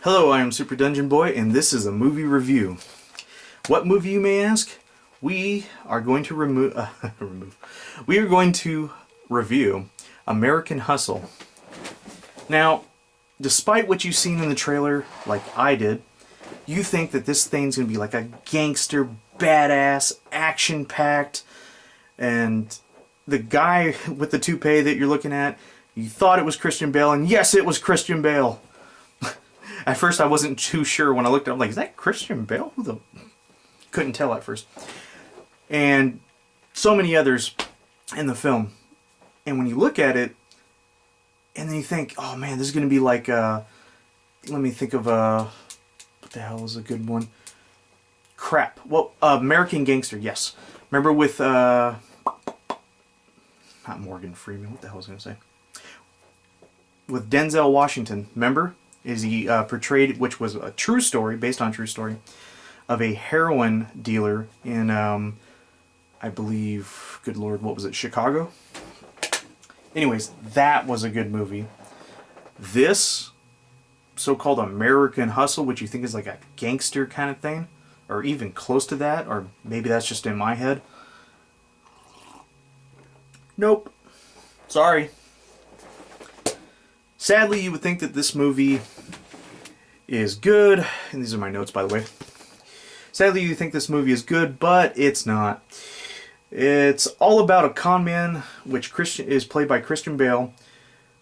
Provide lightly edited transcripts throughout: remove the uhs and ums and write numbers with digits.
Hello, I am Super Dungeon Boy, and this is a movie review. What movie, you may ask? We are going to We are going to review American Hustle. Now, despite what you've seen in the trailer, like I did, you think that this thing's going to be like a gangster, badass, action-packed, and the guy with the toupee that you're looking at, you thought it was Christian Bale, and yes, it was Christian Bale. At first, I wasn't too sure when I looked at it. I'm like, is that Christian Bale? Who the... Couldn't tell at first. And so many others in the film. And when you look at it, and then you think, oh man, this is going to be like, let me think of, what the hell is a good one? Crap. Well, American Gangster, yes. Remember with, not Morgan Freeman, what the hell was I going to say? With Denzel Washington, remember? Is he portrayed, which was a true story, based on a true story, of a heroin dealer in, I believe, good lord, what was it, Chicago? Anyways, that was a good movie. This so-called American Hustle, which you think is like a gangster kind of thing, or even close to that, or maybe that's just in my head. Nope. Sorry. Sadly, you would think that this movie is good, and these are my notes, by the way. Sadly, you think this movie is good, but it's not. It's all about a con man, which is played by Christian Bale,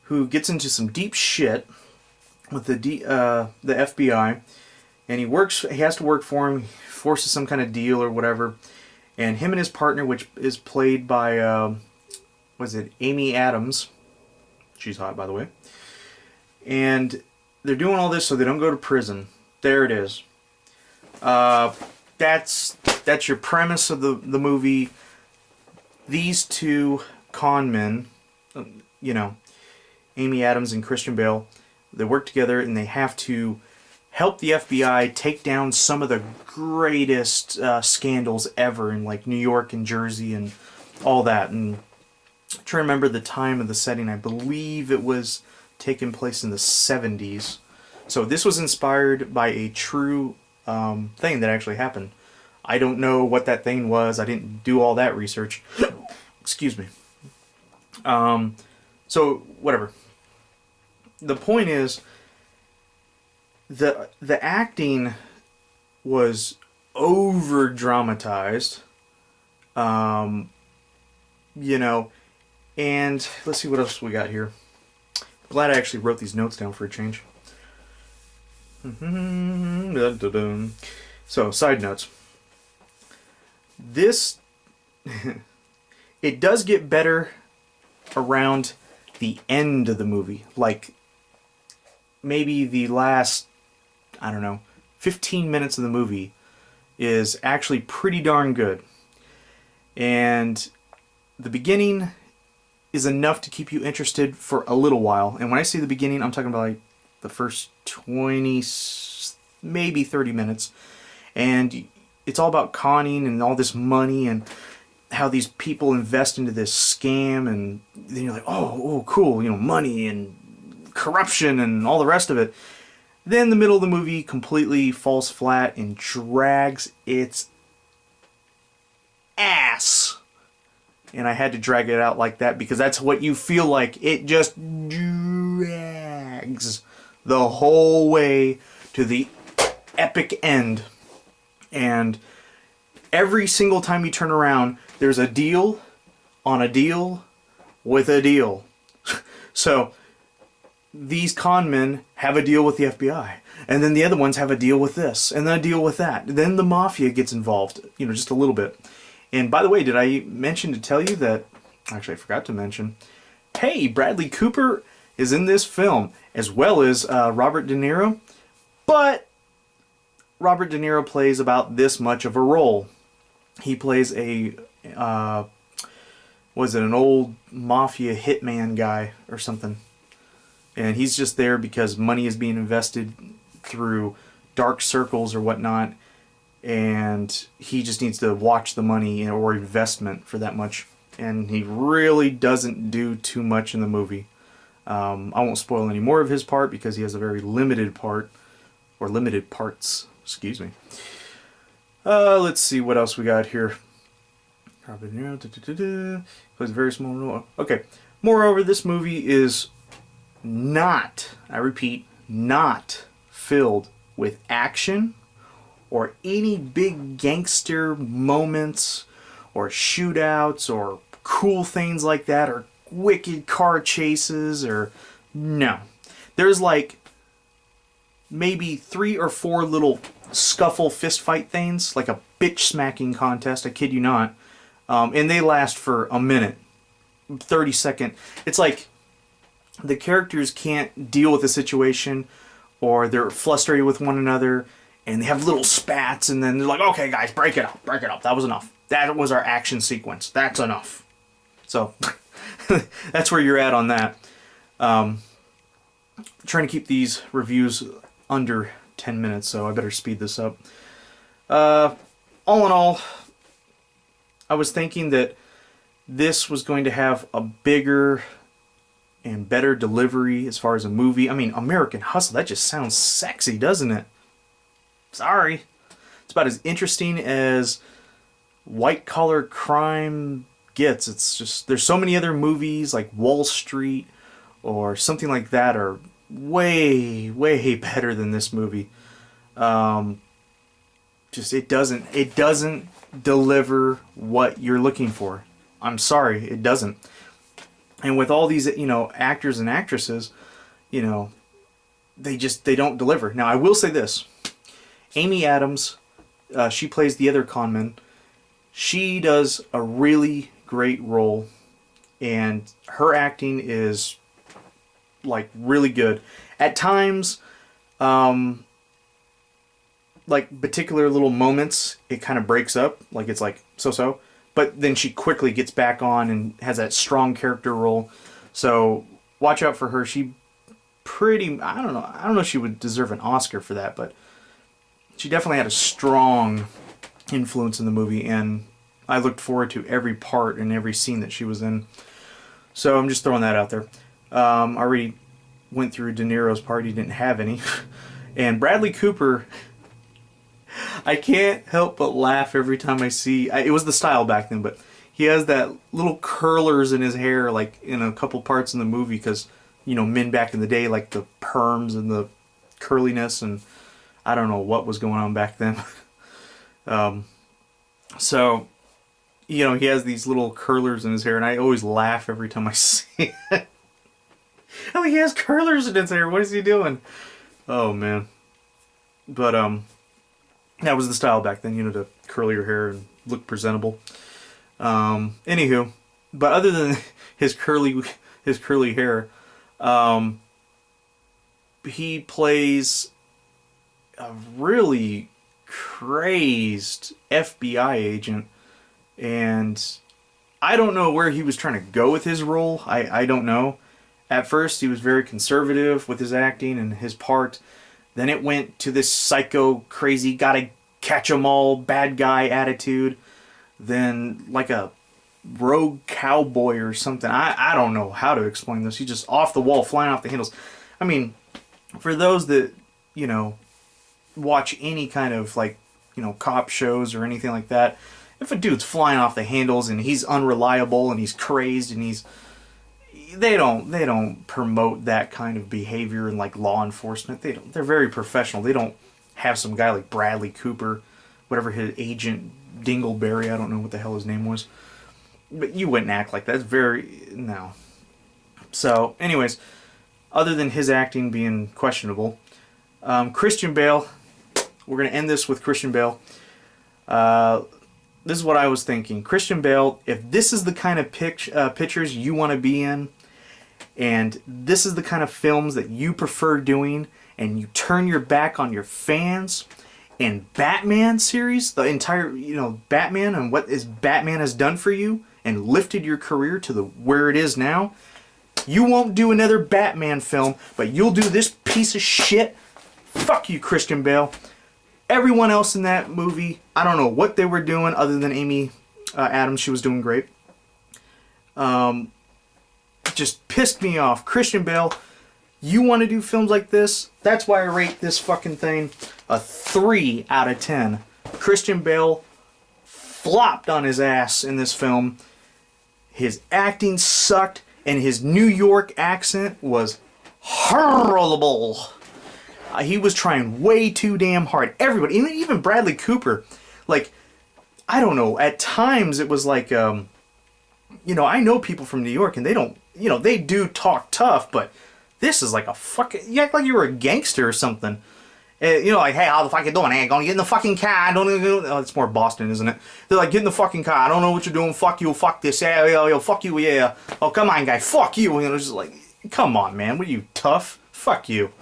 who gets into some deep shit with the FBI, and he has to work for him. He forces some kind of deal or whatever, and him and his partner, which is played by Amy Adams. She's hot, by the way. And they're doing all this so they don't go to prison. There it is. That's your premise of the movie. These two con men, Amy Adams and Christian Bale, they work together and they have to help the FBI take down some of the greatest scandals ever in like New York and Jersey and all that. And I'm trying to remember the time of the setting. I believe it was taking place in the 70s. So this was inspired by a true thing that actually happened. I don't know what that thing was. I didn't do all that research. Excuse me. So whatever. The point is, the acting was over dramatized. And let's see what else we got here. Glad I actually wrote these notes down for a change. So, side notes. This, it does get better around the end of the movie. Like, maybe the last, 15 minutes of the movie is actually pretty darn good. And the beginning is enough to keep you interested for a little while. And when I say the beginning, I'm talking about like the first 20, maybe 30 minutes. And it's all about conning and all this money and how these people invest into this scam. And then you're like, oh, cool, money and corruption and all the rest of it. Then the middle of the movie completely falls flat and drags its ass. And I had to drag it out like that because that's what you feel like. It just drags the whole way to the epic end. And every single time you turn around, there's a deal on a deal with a deal. So these con men have a deal with the FBI. And then the other ones have a deal with this. And then a deal with that. Then the mafia gets involved, just a little bit. And by the way, did I mention to tell you that... Actually, I forgot to mention. Hey, Bradley Cooper is in this film, as well as Robert De Niro. But Robert De Niro plays about this much of a role. He plays an old mafia hitman guy or something. And he's just there because money is being invested through dark circles or whatnot. And he just needs to watch the money or investment for that much. And he really doesn't do too much in the movie. I won't spoil any more of his part because he has a very limited part. or limited parts. Excuse me. Let's see what else we got here. Robert De Niro plays a very small role. Okay. Moreover, this movie is not, I repeat, not filled with action or any big gangster moments or shootouts or cool things like that or wicked car chases or no. There's like maybe 3 or 4 little scuffle fist fight things, like a bitch smacking contest, I kid you not. And they last for a minute, 30-second. It's like the characters can't deal with the situation or they're frustrated with one another and they have little spats and then they're like, okay guys, break it up. That was enough. That was our action sequence. That's enough. So that's where you're at on that. Trying to keep these reviews under 10 minutes, so I better speed this up. All in all, I was thinking that this was going to have a bigger and better delivery as far as a movie. I mean, American Hustle, that just sounds sexy, doesn't it? Sorry. It's about as interesting as white-collar crime gets. It's just, there's so many other movies like Wall Street or something like that are way, way better than this movie. Just it doesn't deliver what you're looking for. I'm sorry, it doesn't. And with all these, actors and actresses, they don't deliver. Now, I will say this. Amy Adams, she plays the other conman. She does a really great role, and her acting is like really good. At times, like particular little moments, it kind of breaks up, like it's like so. But then she quickly gets back on and has that strong character role. So watch out for her. She I don't know if she would deserve an Oscar for that, but she definitely had a strong influence in the movie, and I looked forward to every part and every scene that she was in. So I'm just throwing that out there. I already went through De Niro's part. He didn't have any. And Bradley Cooper, I can't help but laugh every time I see... it was the style back then, but he has that little curlers in his hair, like in a couple parts in the movie, because, men back in the day, like the perms and the curliness, and I don't know what was going on back then. So, he has these little curlers in his hair, and I always laugh every time I see it. Oh, he has curlers in his hair. What is he doing? Oh, man. But, that was the style back then, to curl your hair and look presentable. Anywho, but other than his curly hair, he plays a really crazed FBI agent, and I don't know where he was trying to go with his role. I don't know. At first, he was very conservative with his acting and his part. Then it went to this psycho, crazy, gotta catch 'em all, bad guy attitude. Then like a rogue cowboy or something. I don't know how to explain this. He's just off the wall, flying off the handles. I mean, for those that, watch any kind of like, cop shows or anything like that, if a dude's flying off the handles and he's unreliable and he's crazed and they don't promote that kind of behavior in like law enforcement. They're very professional. They don't have some guy like Bradley Cooper, whatever his agent Dingleberry, I don't know what the hell his name was. But you wouldn't act like that. It's no. So, anyways, other than his acting being questionable, Christian Bale, we're going to end this with Christian Bale. This is what I was thinking. Christian Bale, if this is the kind of pictures you want to be in, and this is the kind of films that you prefer doing, and you turn your back on your fans and Batman series, the entire, Batman and what Batman has done for you and lifted your career to where it is now, you won't do another Batman film, but you'll do this piece of shit. Fuck you, Christian Bale. Everyone else in that movie, I don't know what they were doing other than Amy Adams. She was doing great. Just pissed me off. Christian Bale, You want to do films like this? That's why I rate this fucking thing a 3 out of 10. Christian Bale flopped on his ass in this film. His acting sucked, and his New York accent was horrible. He was trying way too damn hard. Everybody, even Bradley Cooper, like, I don't know, at times it was like, you know, I know people from New York and they don't, you know, they do talk tough, but this is like a fucking, you act like you were a gangster or something. You know, like, hey, how the fuck you doing? Hey, gonna get in the fucking car. I don't know. Oh, it's more Boston, isn't it? They're like, get in the fucking car. I don't know what you're doing. Fuck you. Fuck this. Yeah, fuck you. Yeah. Oh, come on, guy. Fuck you. You know, just like, come on, man. What are you, tough? Fuck you.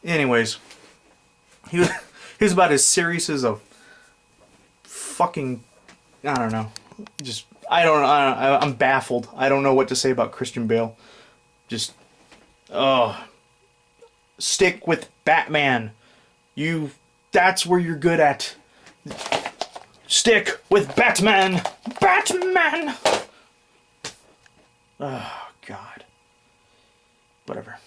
Anyways, he was about as serious as a fucking, I don't know. Just, I don't know. I'm baffled. I don't know what to say about Christian Bale. Just, stick with Batman. That's where you're good at. Stick with Batman. Batman! Oh, God. Whatever.